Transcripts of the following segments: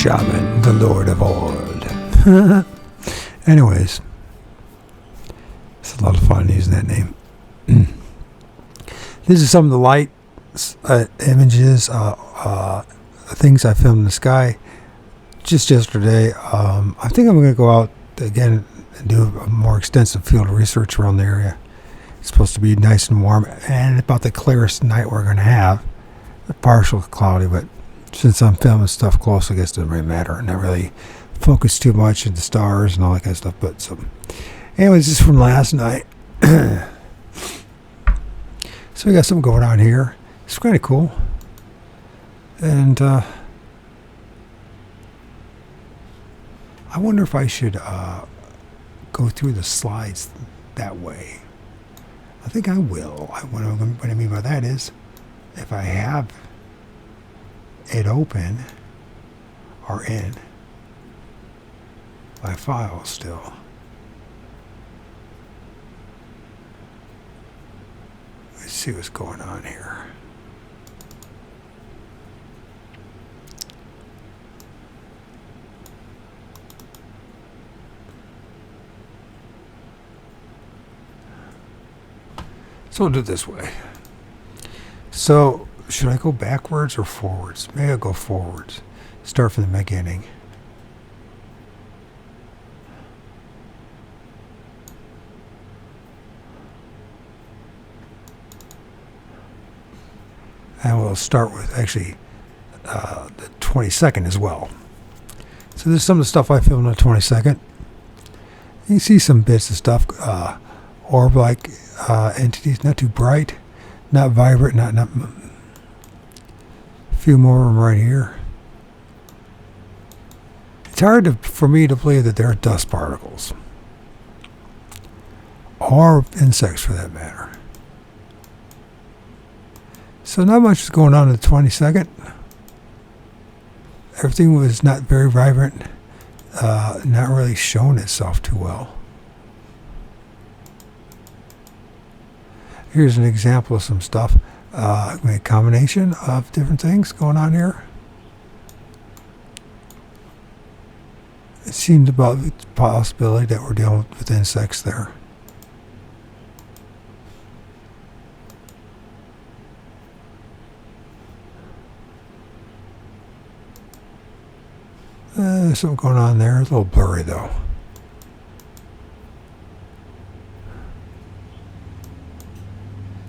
shaman, the Lord of Old. Anyways, it's a lot of fun using that name. This is some of the light images, things I filmed in the sky just yesterday. I think I'm going to go out again and do a more extensive field research around the area. It's supposed to be nice and warm and about the clearest night we're going to have. Partial cloudy, but since I'm filming stuff close, I guess it doesn't really matter. And not really focus too much on the stars and all that kind of stuff. But so, anyways, this is from last night. So we got something going on here. It's kind of cool. And I wonder if I should go through the slides that way. I think I will. What I mean by that is, if I have it open or in my file still. Let's see what's going on here. So we'll do it this way. So, should I go backwards or forwards? Maybe I'll go forwards. Start from the beginning. And we'll start with actually the 22nd as well. So this is some of the stuff I filmed on the 22nd. You can see some bits of stuff. Orb-like entities, not too bright, not vibrant, not a few more of them right here. It's hard for me to believe that they're dust particles, or insects for that matter. So not much is going on the 22nd. Everything was not very vibrant, not really showing itself too well. Here's an example of some stuff. A combination of different things going on here. It seemed about the possibility that we're dealing with insects there. There's something going on there. It's a little blurry though.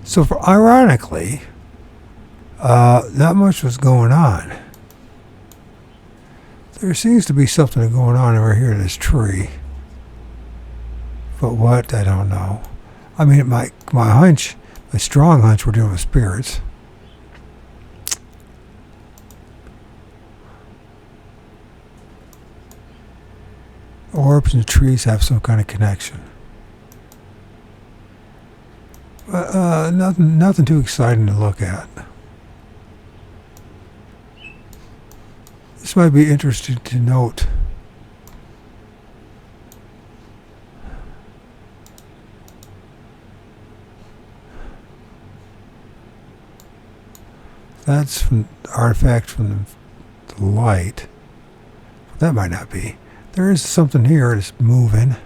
So, ironically, not much was going on. There seems to be something going on over here in this tree. But what, I don't know. I mean, my hunch, my strong hunch, we're dealing with spirits. Orbs and trees have some kind of connection. Nothing too exciting to look at. This might be interesting to note. That's from artifact from the light. That might not be. There is something here that's moving.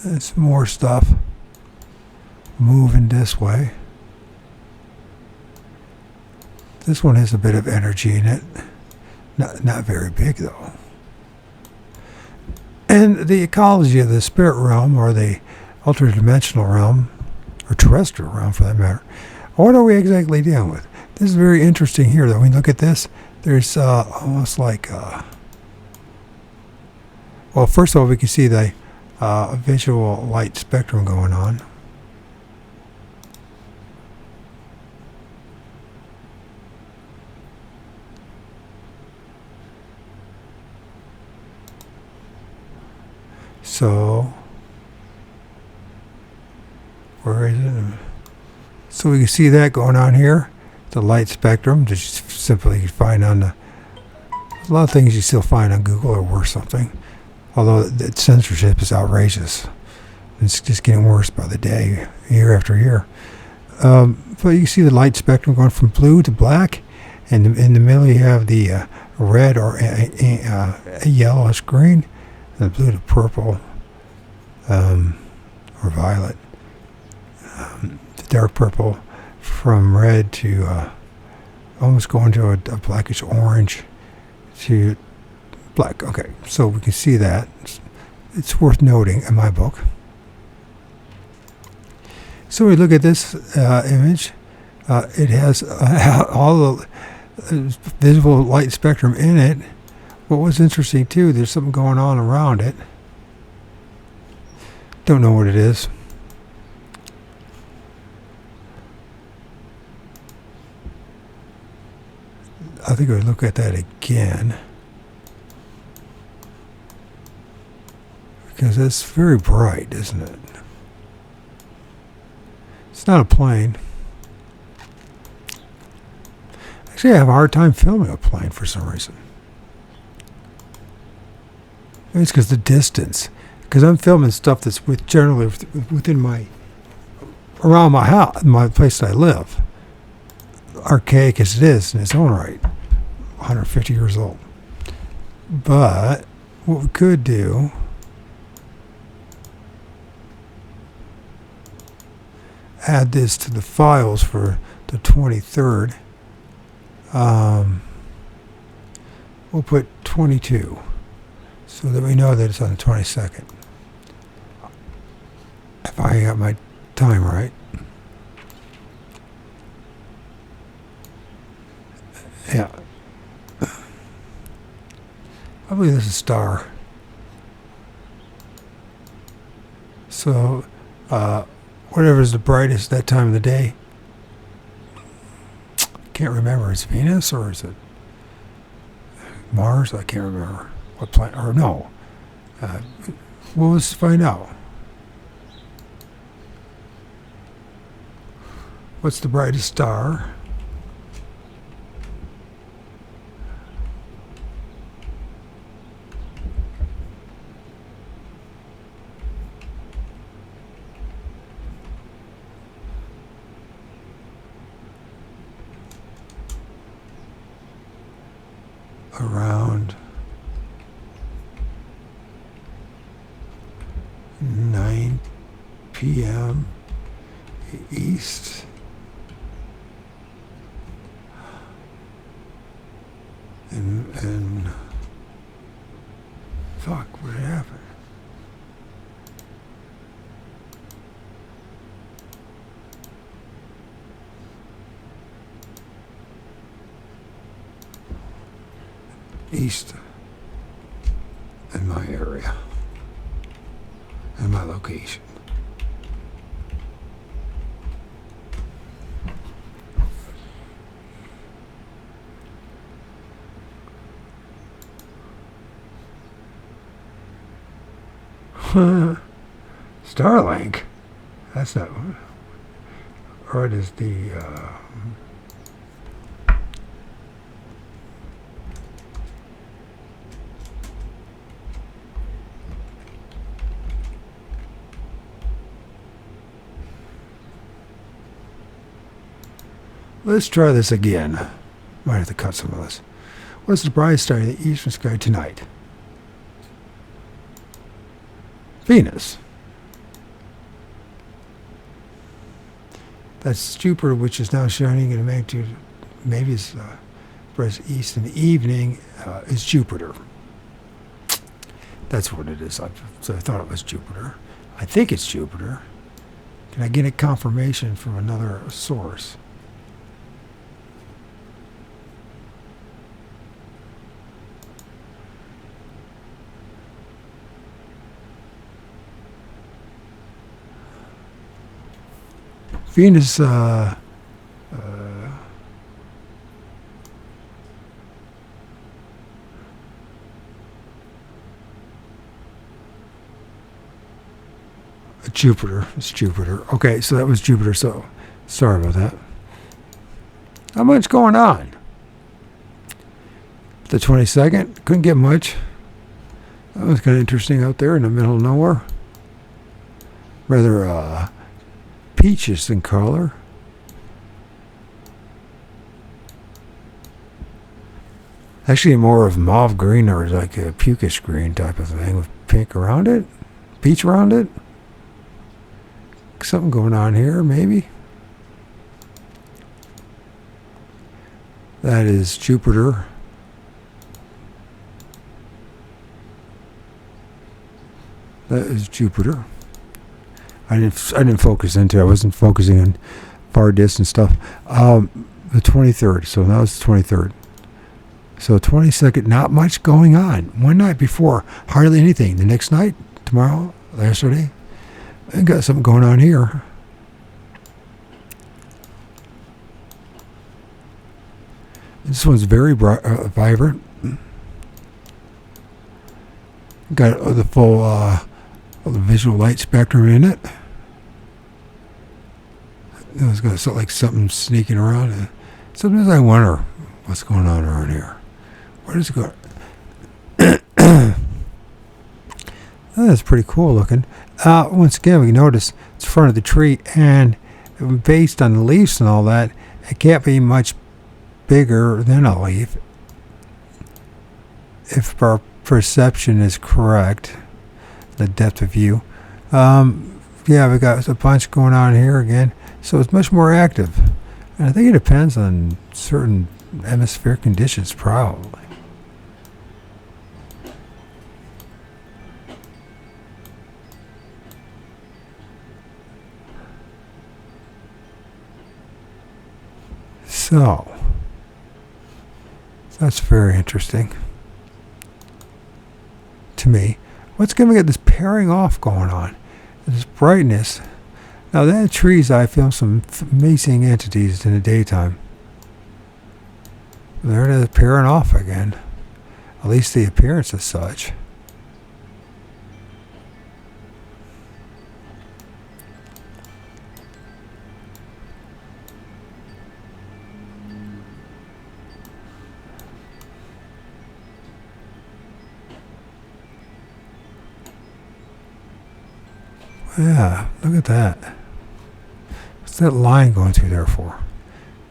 There's more stuff moving this way. This one has a bit of energy in it. Not very big though. And the ecology of the spirit realm, or the ultra-dimensional realm, or terrestrial realm for that matter, what are we exactly dealing with? This is very interesting here though. When you look at this, there's almost like well, first of all, we can see the visual light spectrum going on. So, where is it? So we can see that going on here. The light spectrum, just simply find on a lot of things you still find on Google or worse something. Although the censorship is outrageous It's just getting worse by the day, year after year. But you see the light spectrum going from blue to black, and in the middle you have the red or a yellowish green, and the blue to purple or violet. The dark purple from red to almost going to a blackish orange to black. Okay, so we can see that. It's worth noting in my book. So we look at this image. It has all the visible light spectrum in it. What was interesting too, there's something going on around it. Don't know what it is. I think I'll look at that again, because it's very bright, isn't it? It's not a plane. Actually, I have a hard time filming a plane for some reason. Maybe it's because the distance. Because I'm filming stuff that's generally within around my house, my place that I live. Archaic as it is in its own right. 150 years old. But what we could do, add this to the files for the 23rd. We'll put 22 so that we know that it's on the 22nd. If I got my time right. Yeah. I believe this is a star. So, whatever is the brightest that time of the day. Can't remember. Is it Venus or is it Mars? I can't remember what planet. Or no. Well, let's find out. What's the brightest star? Around 9 p.m. East. And fuck, what happened? East in my area and my location. Starlink? That's not. Or it is the. Let's try this again. Might have to cut some of this. What's the brightest star in the eastern sky tonight? Venus. That's Jupiter, which is now shining in a magnitude, maybe it's brightest east in the evening, is Jupiter. That's what it is. So I thought it was Jupiter. I think it's Jupiter. Can I get a confirmation from another source? Venus, Jupiter. It's Jupiter. Okay, so that was Jupiter. So sorry about that. Not much going on. The 22nd, couldn't get much. That was kind of interesting out there in the middle of nowhere. rather peachish in color. Actually, more of mauve green or like a pukish green type of thing with pink around it, peach around it. Something going on here, maybe. That is Jupiter. That is Jupiter. I didn't focus into it. I wasn't focusing on far distance stuff. The 23rd. So that was the 23rd. So 22nd, not much going on. One night before, hardly anything. The next night, tomorrow, yesterday, I got something going on here. This one's very bright, vibrant. Got the full visual light spectrum in it. It's got like something sneaking around. Sometimes I wonder what's going on around here. Where does it go? That's pretty cool looking. Once again, we notice it's the front of the tree, and based on the leaves and all that, it can't be much bigger than a leaf. If our perception is correct, the depth of view. Yeah, we got a bunch going on here again. So it's much more active. And I think it depends on certain atmospheric conditions, probably. So, that's very interesting to me. What's going to get this pairing off going on? This brightness. Now, that trees, I feel some amazing entities in the daytime. They're pairing off again. At least the appearance is such. Yeah, look at that. What's that line going through there for?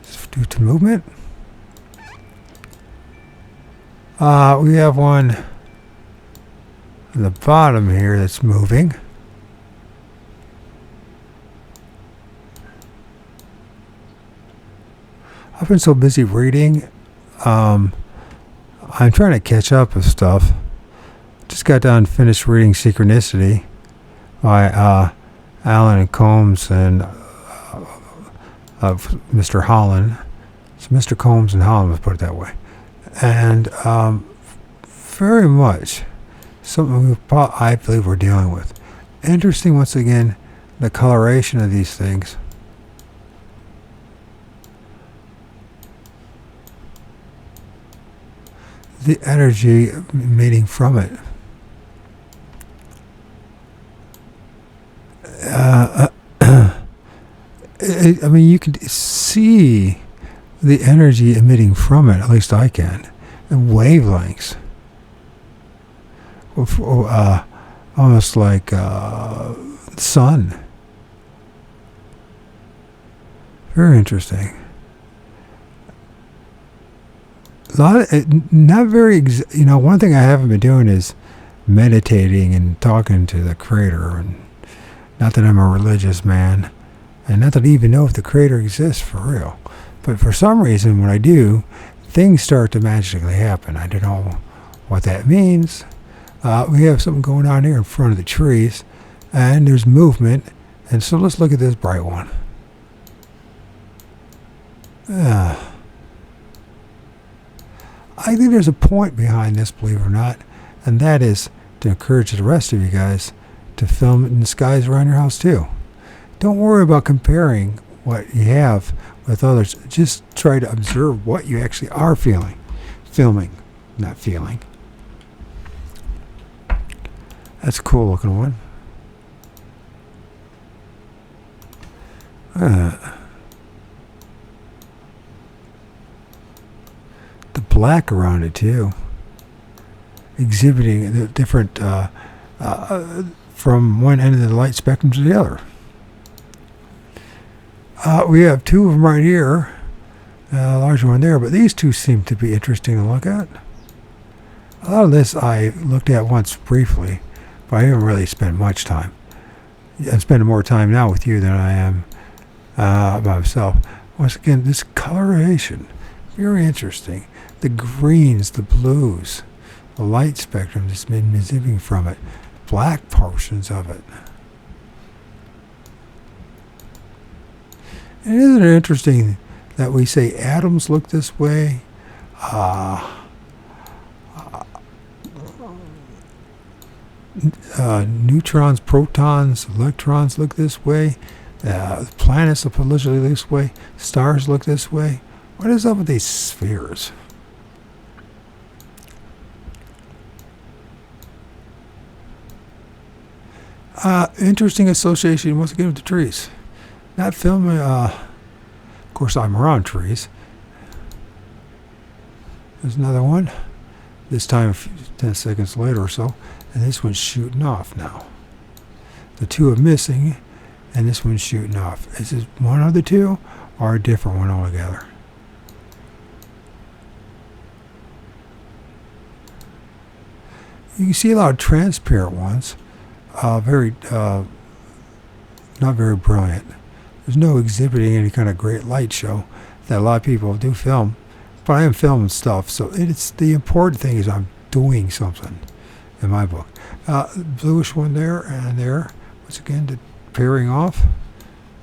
Is it due to movement? We have one at the bottom here that's moving. I've been so busy reading. I'm trying to catch up with stuff. Just got done finished reading Synchronicity by Alan Combs and Mr. Holland. It's Mr. Combs and Holland, let's put it that way. And very much something I believe we're dealing with. Interesting, once again, the coloration of these things. The energy emanating from it. I mean, you can see the energy emitting from it, at least I can, and wavelengths. Almost like sun. Very interesting. Not very, one thing I haven't been doing is meditating and talking to the Creator. And not that I'm a religious man, and not that I even know if the Creator exists for real. But for some reason, when I do, things start to magically happen. I don't know what that means. We have something going on here in front of the trees, and there's movement. And so let's look at this bright one. I think there's a point behind this, believe it or not, and that is to encourage the rest of you guys to film in the skies around your house too. Don't worry about comparing what you have with others. Just try to observe what you actually are filming, not feeling. That's a cool looking one. The black around it too, exhibiting the different from one end of the light spectrum to the other. We have two of them right here, a larger one there, but these two seem to be interesting to look at. A lot of this I looked at once briefly, but I haven't really spent much time. I'm spending more time now with you than I am by myself. Once again, this coloration, very interesting. The greens, the blues, the light spectrum that's been emitting from it, black portions of it. And isn't it interesting that we say atoms look this way? Neutrons, protons, electrons look this way. Planets look allegedly this way. Stars look this way. What is up with these spheres? Interesting association once again with the trees. Not filming. Of course, I'm around trees. There's another one. This time, 10 seconds later or so, and this one's shooting off now. The two are missing, and this one's shooting off. Is it one of the two, or a different one altogether? You can see a lot of transparent ones. Not very brilliant. There's no exhibiting any kind of great light show that a lot of people do film, but I am filming stuff, so it's the important thing is I'm doing something in my book. Bluish one there and there. Once again, the pairing off,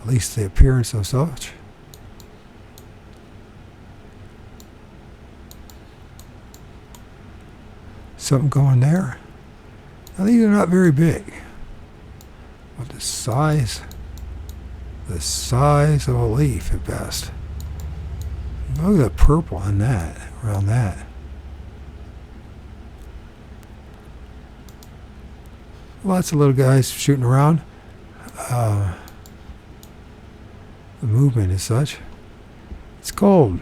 at least the appearance of such. Something going there. Now these are not very big, but the size of a leaf at best. Look at the purple on that, around that. Lots of little guys shooting around. The movement is such. It's cold.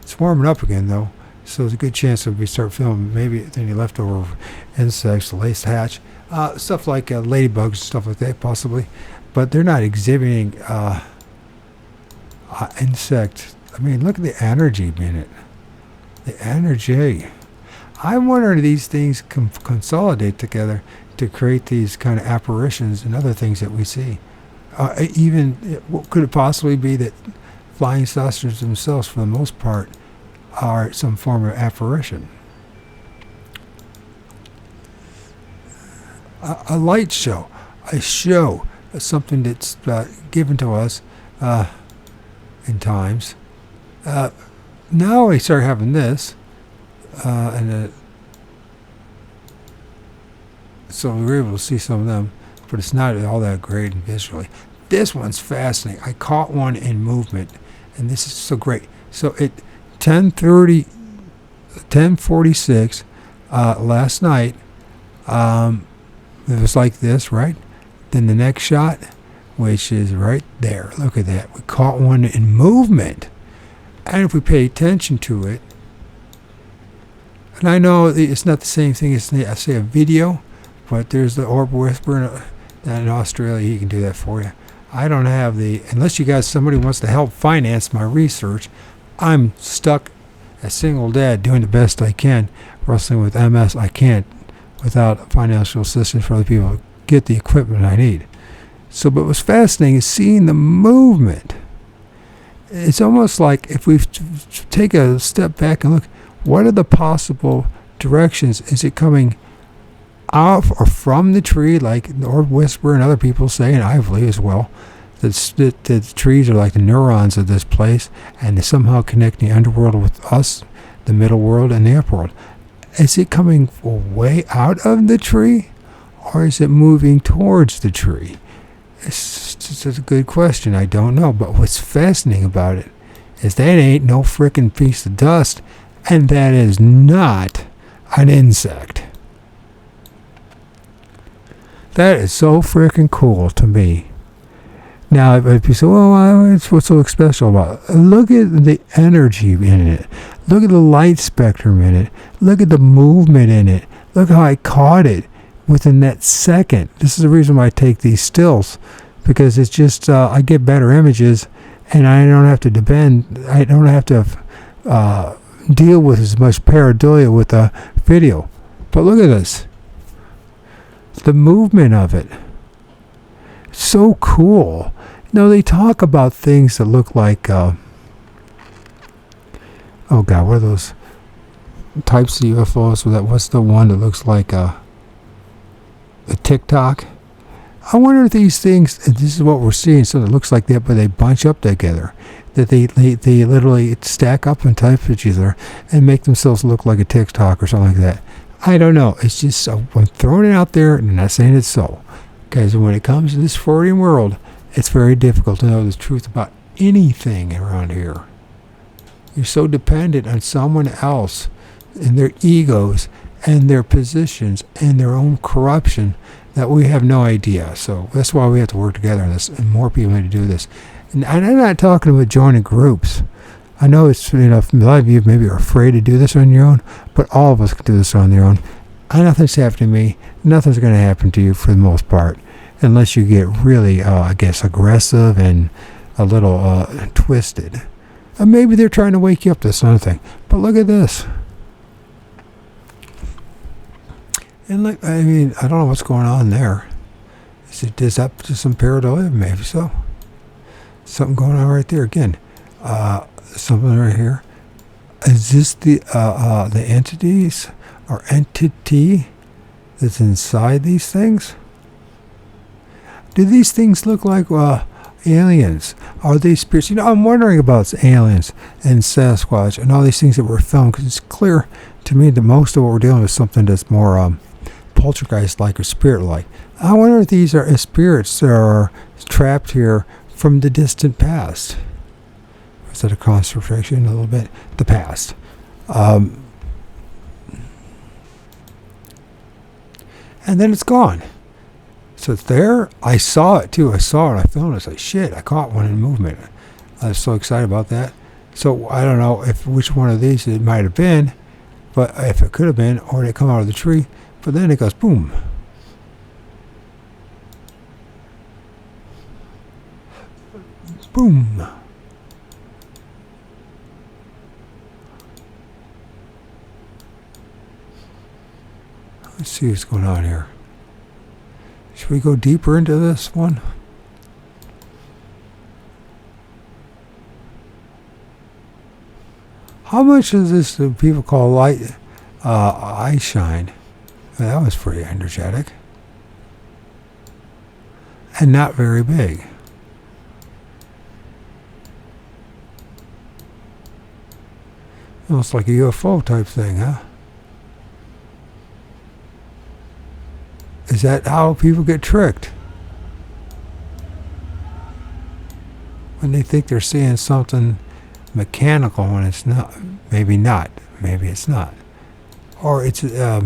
It's warming up again though, so there's a good chance that we start filming maybe any leftover insects, the lace hatch, stuff like ladybugs, stuff like that possibly, but they're not exhibiting insect. I mean, look at the energy in it. The energy. I wonder if these things consolidate together to create these kind of apparitions and other things that we see. Could it possibly be that flying saucers themselves, for the most part, are some form of apparition? A light show, something that's given to us in times. Now we start having this, so we were able to see some of them, but it's not all that great visually. This one's fascinating. I caught one in movement, and this is so great. So at 10:46 last night, it was like this, right? Then the next shot, which is right there. Look at that. We caught one in movement. And if we pay attention to it, and I know it's not the same thing as, say, a video, but there's the Orb Whisperer in Australia. He can do that for you. I don't have unless you guys, somebody wants to help finance my research, I'm stuck as single dad doing the best I can, wrestling with MS. I can't without financial assistance for other people to get the equipment I need. So, but what's fascinating is seeing the movement. It's almost like if we take a step back and look, what are the possible directions? Is it coming off or from the tree, like the Orb Whisperer and other people say, and I believe as well, that the trees are like the neurons of this place, and they're somehow connecting the underworld with us, the middle world, and the upper world. Is it coming way out of the tree, or is it moving towards the tree? It's just a good question. I don't know. But what's fascinating about it is that ain't no frickin' piece of dust, and that is not an insect. That is so frickin' cool to me. Now, if you say, well, what's so special about it? Look at the energy in it. Look at the light spectrum in it. Look at the movement in it. Look how I caught it. within that second. This is the reason why I take these stills, because it's just I get better images, and I don't have to deal with as much pareidolia with the video. But look at this, the movement of it, so cool. They talk about things that look like oh god, what are those types of UFOs? What's the one that looks like a TikTok? I wonder if these things, and this is what we're seeing, so it looks like that, but they bunch up together, that they literally stack up on top of each other and make themselves look like a TikTok or something like that. I don't know. It's just, I'm throwing it out there and not saying it's so. Because when it comes to this Freudian world, it's very difficult to know the truth about anything around here. You're so dependent on someone else and their egos and their positions and their own corruption that we have no idea. So that's why we have to work together on this, and more people need to do this. And I'm not talking about joining groups. I know it's, a lot of you maybe are afraid to do this on your own, but all of us can do this on their own. Nothing's happened to me. Nothing's going to happen to you for the most part, unless you get really, aggressive and a little twisted. Maybe they're trying to wake you up to something. But look at this. And look, I don't know what's going on there. Is that just some pareidolia? Maybe so. Something going on right there again. Something right here. Is this the entities or entity that's inside these things? Do these things look like aliens? Are they spirits? I'm wondering about aliens and Sasquatch and all these things that were filmed, because it's clear to me that most of what we're dealing with is something that's more poltergeist-like or spirit-like. I wonder if these are spirits that are trapped here from the distant past. Is that a concentration a little bit? The past. And then it's gone. So it's there. I saw it too. I filmed it. I was like, shit, I caught one in movement. I was so excited about that. So I don't know which one of these it might have been, but if it could have been, or they come out of the tree. But then it goes boom. Boom. Let's see what's going on here. Should we go deeper into this one? How much of this do people call light eye shine? Well, that was pretty energetic. And not very big. Almost like a UFO type thing, huh? Is that how people get tricked? When they think they're seeing something mechanical when it's not. Maybe not. Maybe it's not. Or it's, as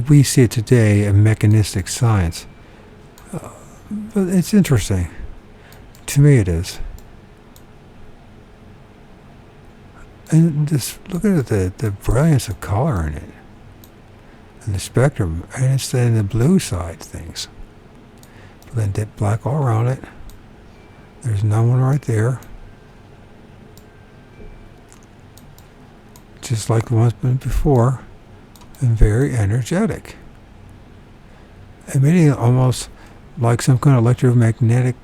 we see it today, a mechanistic science. But it's interesting. To me it is. And just look at the brilliance of color in it. And the spectrum. And it's in the blue side things. But then dip black all around it. There's no one right there. Just like the ones been before. And very energetic. Emitting almost like some kind of electromagnetic,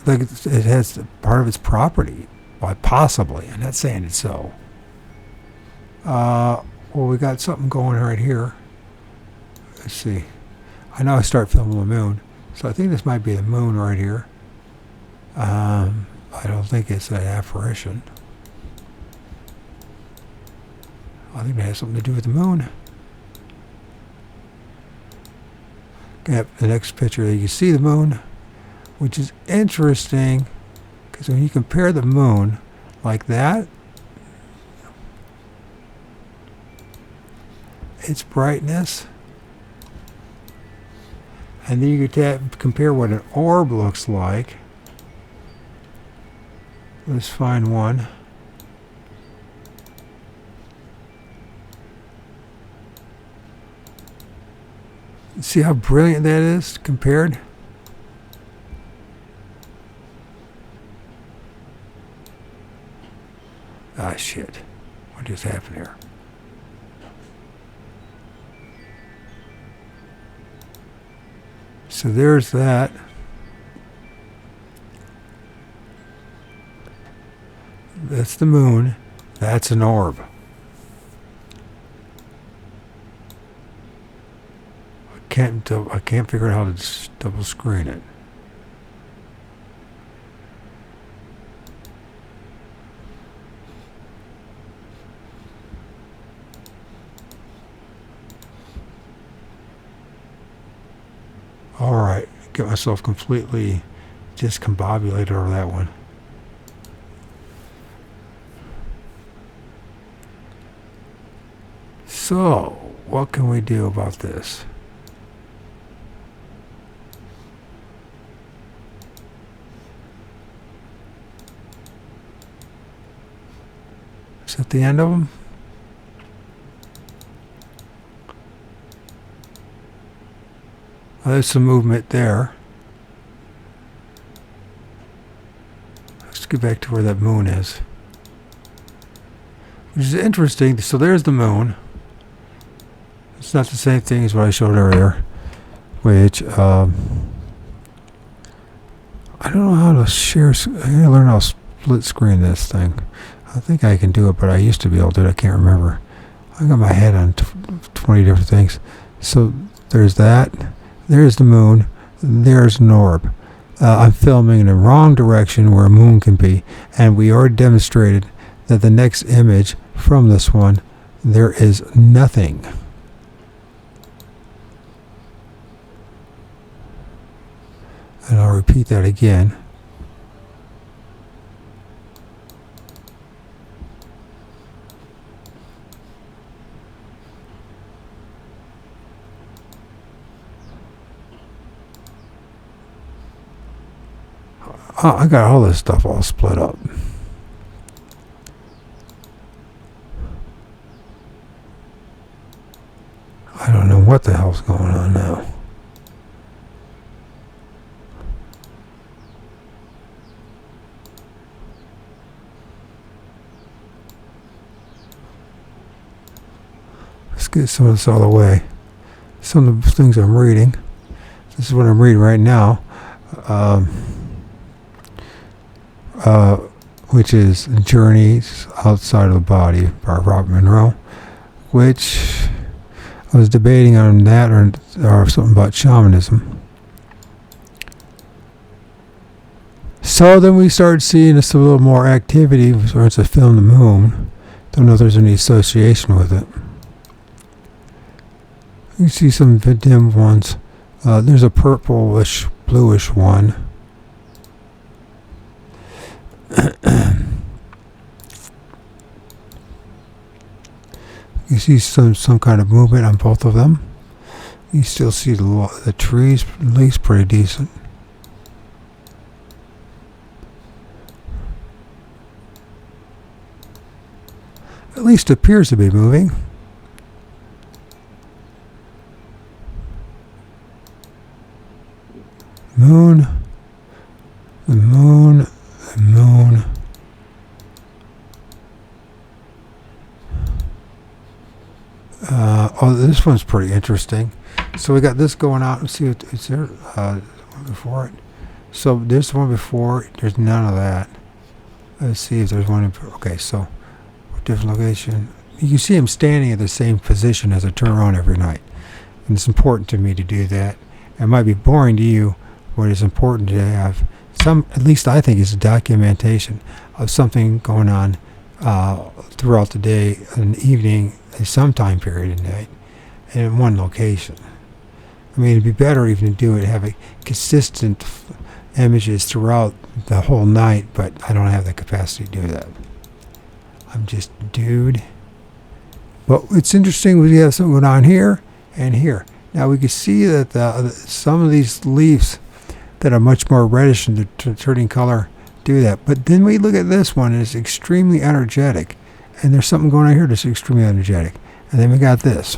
like it has part of its property. Why, possibly. I'm not saying it's so. Well, we got something going right here. Let's see. I know I start filming the moon, so I think this might be the moon right here. I don't think it's an apparition. I think it has something to do with the moon. Yep, the next picture, you can see the moon, which is interesting, because when you compare the moon like that, its brightness, and then you could compare what an orb looks like. Let's find one. See how brilliant that is compared? Ah, shit. What just happened here? So there's that. That's the moon. That's an orb. I can't figure out how to double screen it. All right, get myself completely discombobulated over that one. So, what can we do about this? Is that the end of them? Oh, there's some movement there. Let's get back to where that moon is. Which is interesting. So there's the moon. It's not the same thing as what I showed earlier. Which, I don't know how to share. I gotta learn how to split screen this thing. I think I can do it, but I used to be able to do it. I can't remember. I got my head on 20 different things. So there's that. There's the moon. There's an orb. I'm filming in the wrong direction where a moon can be. And we already demonstrated that the next image from this one, there is nothing. And I'll repeat that again. I got all this stuff all split up. I don't know what the hell's going on now. Let's get some of this all the way. Some of the things I'm reading. This is what I'm reading right now. Which is Journeys Outside of the Body by Robert Monroe, which I was debating on that or something about shamanism. So then we started seeing just a little more activity as I filmed the moon. Don't know if there's any association with it. You can see some dim ones. There's a purplish, bluish one. You see some kind of movement on both of them. You still see the trees, at least pretty decent. At least appears to be moving. Moon, the moon, the moon. This one's pretty interesting. So we got this going out. Let's see, is there one before it? So there's one before. There's none of that. Let's see if there's one. Okay, so different location. You can see him standing at the same position as I turn around every night, and it's important to me to do that. It might be boring to you, but it's important to have some. At least I think it's a documentation of something going on throughout the day and evening, at some time period at night, and in one location. I mean, it'd be better even to do it, have a consistent images throughout the whole night, but I don't have the capacity to do that. I'm just a dude. But it's interesting, we have something going on here and here. Now we can see that some of these leaves that are much more reddish in the turning color do that. But then we look at this one, and it's extremely energetic. And there's something going on here that's extremely energetic. And then we got this.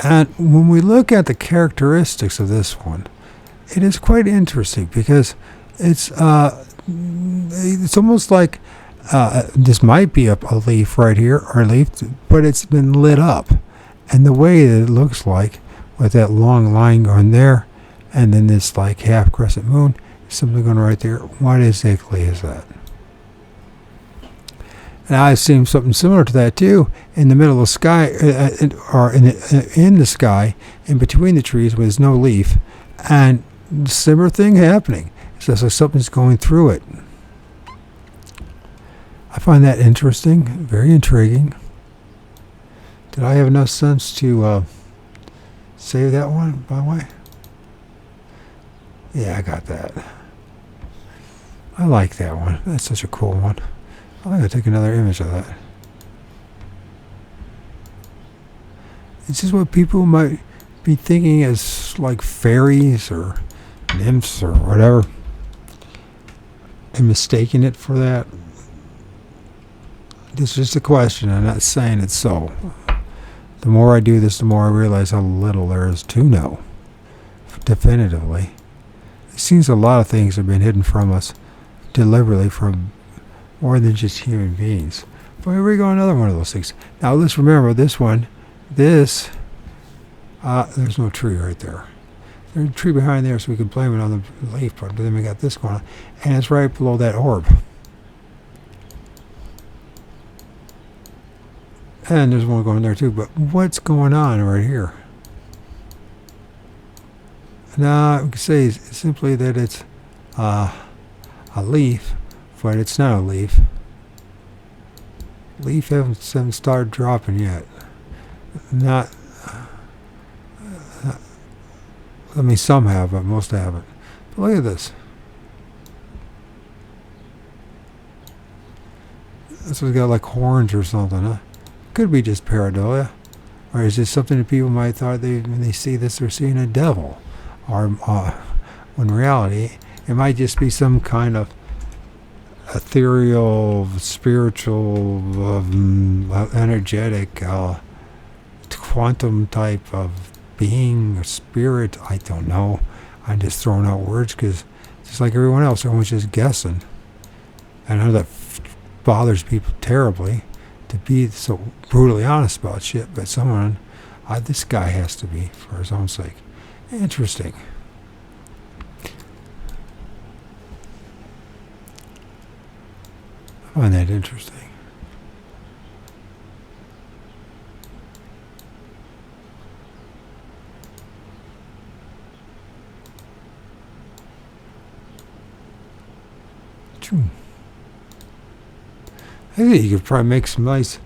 And when we look at the characteristics of this one, it is quite interesting because it's almost like this might be a leaf right here, or a leaf, but it's been lit up. And the way that it looks like, with that long line going there, and then this like half crescent moon, something going right there. What exactly is that? And I've seen something similar to that too, in the middle of the sky, or in the sky, in between the trees, where there's no leaf, and similar thing happening. It's just like something's going through it. I find that interesting, very intriguing. Did I have enough sense to save that one, by the way? Yeah, I got that. I like that one. That's such a cool one. I'm going to take another image of that. This is what people might be thinking as like fairies or nymphs or whatever, and mistaking it for that. This is just a question. I'm not saying it's so. The more I do this, the more I realize how little there is to know definitively. It seems a lot of things have been hidden from us deliberately from more than just human beings. But here we go, another one of those things. Now let's remember this one. There's no tree right there. There's a tree behind there, so we can blame it on the leaf part. But then we got this going on, and it's right below that orb. And there's one going there too. But what's going on right here? Now we can say simply that it's a leaf, but it's not a leaf. Leaf haven't started dropping yet. Not. I mean, some have, but most haven't. But look at this. This one's got like horns or something, huh? Could be just pareidolia, or is this something that people might thought when they see this they're seeing a devil, or when in reality it might just be some kind of ethereal, spiritual, energetic, quantum type of being or spirit. I don't know. I'm just throwing out words because just like everyone else, everyone's just guessing. And I know that bothers people terribly to be so brutally honest about shit, but someone, this guy has to be for his own sake. Interesting. I find that interesting. I think you could probably make some nice.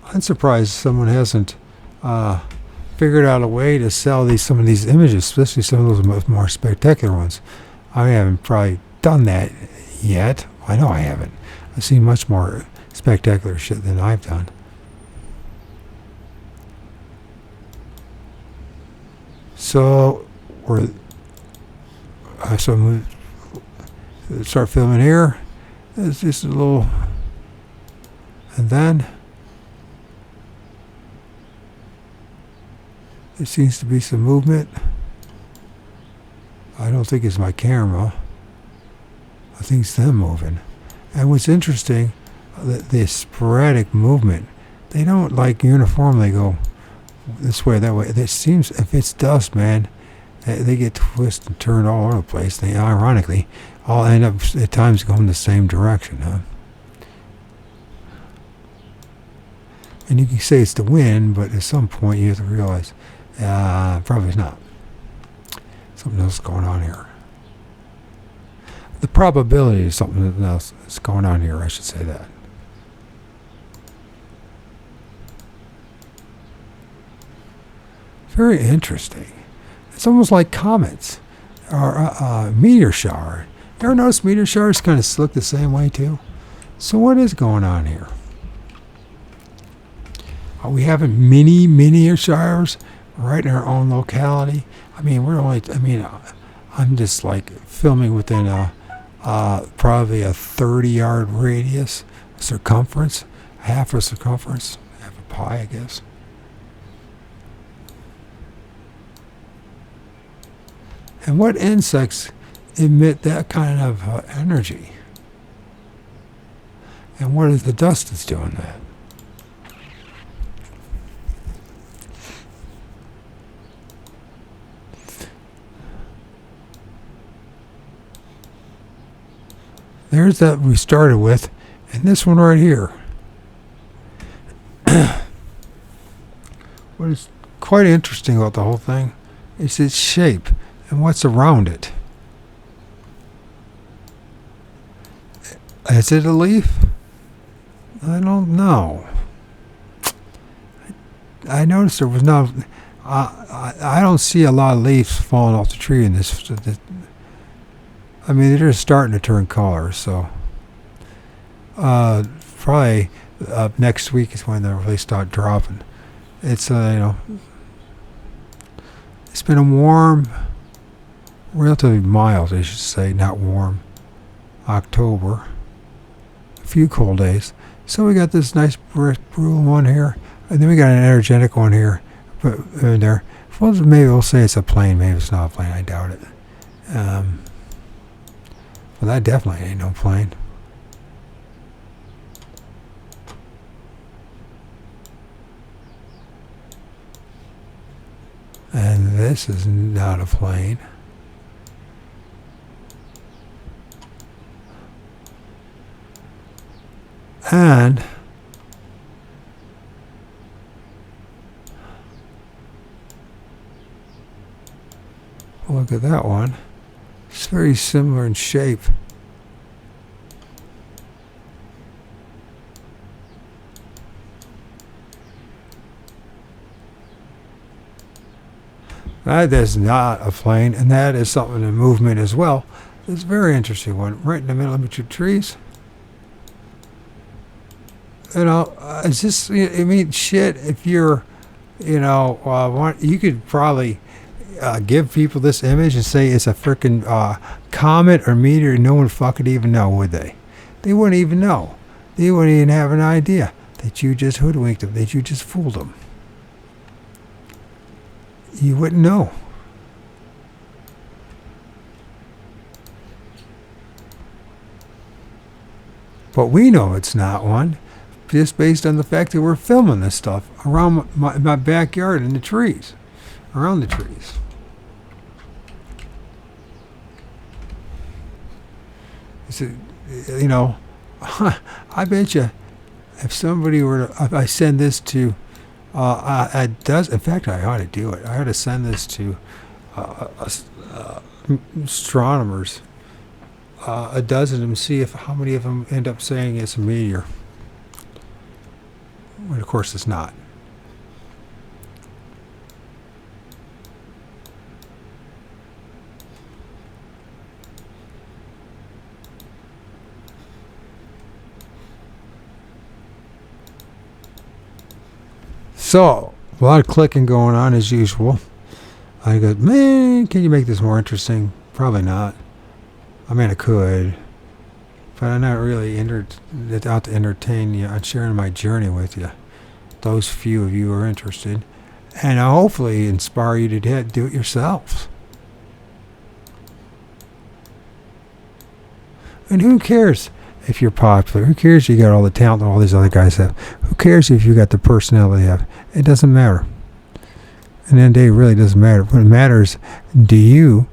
I'm surprised someone hasn't figured out a way to sell some of these images, especially some of those more spectacular ones. I haven't probably done that yet. I know I haven't. I've seen much more spectacular shit than I've done. So start filming here. It's just a little, and then there seems to be some movement. I don't think it's my camera. I think it's them moving. And what's interesting, the sporadic movement, they don't like uniformly go this way, that way. It seems, if it's dust, man, they get twisted and turned all over the place. They ironically all end up at times going the same direction, huh? And you can say it's the wind, but at some point you have to realize probably not. Something else is going on here. The probability of something else is going on here, I should say that. Very interesting. It's almost like comets or meteor shower. You ever notice meteor showers kind of look the same way too? So what is going on here? Are we having mini meteor showers right in our own locality? I mean, I'm just like filming within probably a 30-yard radius, circumference, half a circumference, half a pi, I guess. And what insects emit that kind of energy? And what is the dust that's doing that? There's that we started with, and this one right here. What is quite interesting about the whole thing is its shape and what's around it. Is it a leaf? I don't know. I noticed there was no. I don't see a lot of leaves falling off the tree in this. I mean, they're just starting to turn color, so probably next week is when they'll really start dropping. It's it's been a warm, relatively mild, I should say, not warm, October. A few cold days. So we got this nice brutal one here, and then we got an energetic one here. But there, well, maybe we'll say it's a plane. Maybe it's not a plane. I doubt it. Well, that definitely ain't no plane. And this is not a plane. And look at that one. It's very similar in shape. That is not a plane, and that is something in movement as well. It's a very interesting one, right in the middle of the two trees. It's just, I mean, shit, if you're, you could probably give people this image and say it's a freaking comet or meteor, no one fucking even know, would they? They wouldn't even know. They wouldn't even have an idea that you just hoodwinked them, that you just fooled them. You wouldn't know. But we know it's not one, just based on the fact that we're filming this stuff around my backyard in the trees, around the trees. I bet you if somebody were to, if I send this to, in fact, I ought to do it. I ought to send this to astronomers, a dozen of them, see how many of them end up saying it's a meteor. Well, of course, it's not. So, a lot of clicking going on as usual. I go, man, can you make this more interesting? Probably not. I mean, I could, but I'm not really out to entertain you. I'm sharing my journey with you. Those few of you who are interested, and I'll hopefully inspire you to do it yourselves. And who cares if you're popular? Who cares if you got all the talent that all these other guys have? Who cares if you got the personality they have? It doesn't matter. And then it really doesn't matter. What matters, do you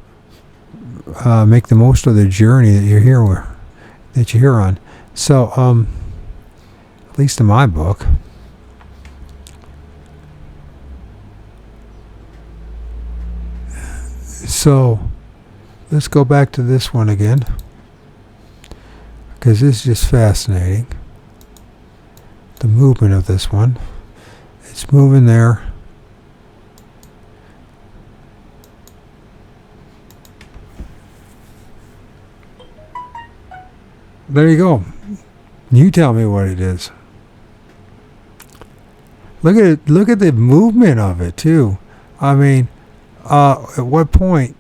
make the most of the journey that you're here on? So, at least in my book. So, let's go back to this one again, because this is just fascinating. The movement of this one. It's moving there. There you go. You tell me what it is. Look at it. Look at the movement of it too. I mean, at what point?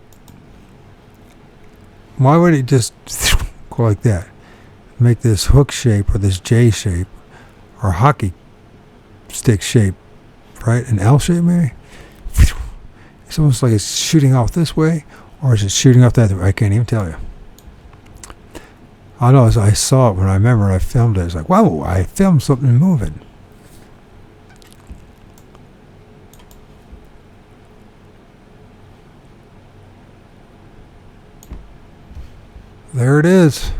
Why would it just go like that? Make this hook shape or this J shape or hockey stick shape, right? An L shape maybe. It's almost like it's shooting off this way, Or is it shooting up that? I can't even tell you. I know, as I saw it when I remember I filmed it. It's like, wow, I filmed something moving. There it is.